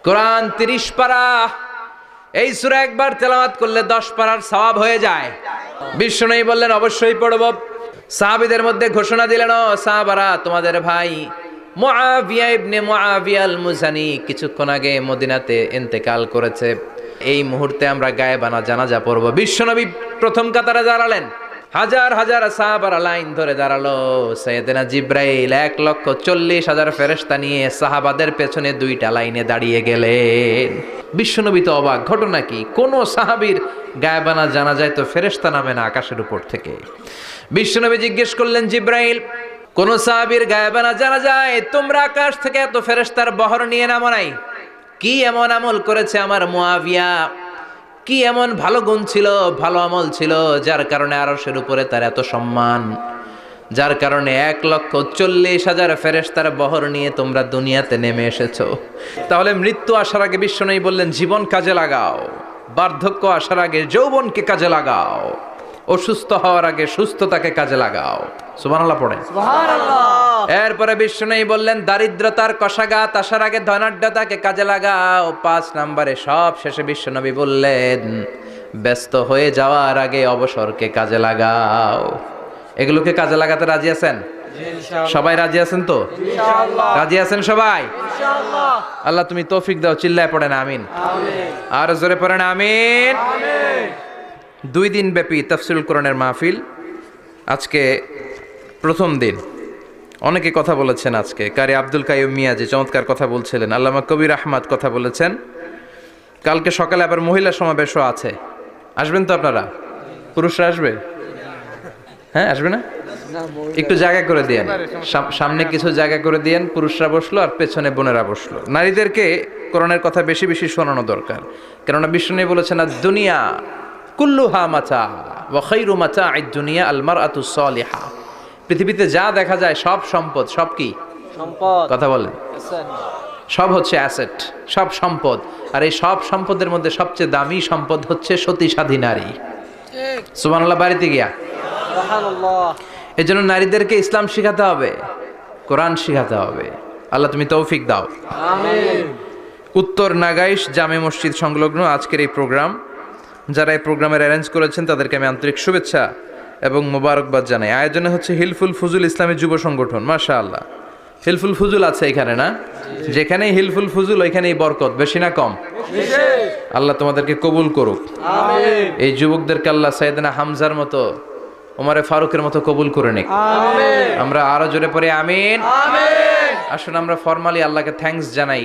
কোরআন 30 পারা, এই সূরা একবার তেলাওয়াত করলে 10 পারার সওয়াব হয়ে যায়। বিশ্বনবী বললেন অবশ্যই পড়ব। সাহাবীদের মধ্যে ঘোষণা দিলেন, ও সাহাবারা, তোমাদের ভাই মুআবিয়া ইবনে মুআবিয়া আল মুজানি কিছুক্ষণ আগে মদিনাতে ইন্তেকাল করেছে। এই মুহূর্তে আমরা গায়েবানা জানাজা পড়ব। বিশ্বনবী প্রথম কাতারে দাঁড়ালেন, হাজার হাজার সাহাবারা লাইন ধরে দাঁড়ালো। সাইয়েদনা জিব্রাইল 1,40,000 ফেরেশতা নিয়ে সাহাবাদের পেছনে 2টা লাইনে দাঁড়িয়ে গেলেন। বিশ্বনবী তো অবাক, ঘটনা কি? কোন সাহাবীর গায়েবানা জানাজায় তো ফেরেশতা নামে না আকাশের উপর থেকে। বিশ্বনবী জিজ্ঞেস করলেন, জিব্রাইল, কোন সাহাবীর গায়েবানা জানাজায় তোমরা আকাশ থেকে এত ফেরেশতার বহর নিয়ে নামো নাই? কি এমন আমল করেছে আমার মুআবিয়া? কি এমন ভালো গুণ ছিল, ভালো আমল ছিল, যার কারণে আরশের উপরে তার এত সম্মান, যার কারণে 1,40,000 ফেরেশতার বহর নিয়ে তোমরা দুনিয়াতে নেমে এসেছো? তাহলে মৃত্যু আসার আগে বিশ্বনবী বললেন, জীবন কাজে লাগাও, বার্ধক্য আসার আগে যৌবনকে কাজে লাগাও, অসুস্থ হওয়ার আগে সুস্থতাকে কাজে লাগাও। সুবহানাল্লাহ পড়েন। সুবহানাল্লাহ। এরপরে বিশ্বনবী বললেন, দারিদ্রতার কষাঘাত আসার আগে ধনাঢ্যতাকে কাজে লাগাও। 5 নম্বরে সব শেষে বিশ্বনবী বললেন, ব্যস্ত হয়ে যাওয়ার আগে অবসরকে কাজে লাগাও। এগুলোকে কাজে লাগাতে রাজি আছেন? সবাই রাজি আছেন তো? ইনশাআল্লাহ। রাজি আছেন সবাই? ইনশাআল্লাহ। আল্লাহ তুমি তৌফিক দাও, চিল্লায় পড়েন আমিন। আমিন। আর জোরে পড়েন আমিন। আমিন। 2 দিন ব্যাপী তাফসীরুল কোরআনের মাহফিল, আজকে প্রথম দিন। অনেকে কথা বলেছেন আজকে। কারি আব্দুল কাইয়ুম মিয়া যে চমৎকার কথা বলছিলেন, আল্লামা কবির আহমদ কথা বলেছেন। কালকে সকালে আবার মহিলা সমাবেশও আছে, আসবেন তো আপনারা? পুরুষরা আসবে? হ্যাঁ, আসবে না? একটু জায়গা করে দিয়েন, সামনে কিছু জায়গা করে দিয়েন। পুরুষরা বসলো আর পেছনে বোনেরা বসলো। নারীদেরকে কোরআনের কথা বেশি বেশি শোনানো দরকার, কেননা বিষ্ণু বলেছেন, আর দুনিয়া কুল্লুহা মাতা ওয়া খায়রু মাতা'আদ দুনিয়া আল মারআতুস সালিহা। পৃথিবীতে যা দেখা যায় সব সম্পদ। সব কি সম্পদ? কথা বলেন। সব হচ্ছে অ্যাসেট, সব সম্পদ। আর এই সব সম্পদের মধ্যে সবচেয়ে দামি সম্পদ হচ্ছে সতী সাধী নারী। সুবহানাল্লাহ। বাড়িতে গিয়া সুবহানাল্লাহ। এজন্য নারীদেরকে ইসলাম শিখাতে হবে, কোরআন শিখাতে হবে। আল্লাহ তুমি তৌফিক দাও। আমিন। উত্তর নাগাইশ জামে মসজিদ সংলগ্ন আজকের এই প্রোগ্রাম, যারা এই প্রোগ্রামের অ্যারেঞ্জ করেছেন তাদেরকে আমি আন্তরিক শুভেচ্ছা এবং মোবারকবাদ জানাই। আয়োজনে হচ্ছে হিলফুল ফুজুল ইসলামী যুব সংগঠন। মাশাআল্লাহ, হিলফুল ফুজুল আছে এখানে না? যেখানেই হিলফুল ফুজুল ওইখানেই বরকত, বেশি না কম? আল্লাহ তোমাদেরকে কবুল করুক। আমিন। এই যুবকদেরকে আল্লাহ সাইয়েদনা হামজার মতো, ওমরে ফারুকের মতো কবুল করে নিক। আমিন। আমরা আরো জোরে পড়ে আমিন। আমিন। আসুন আমরা ফরমালি আল্লাহকে থ্যাঙ্কস জানাই।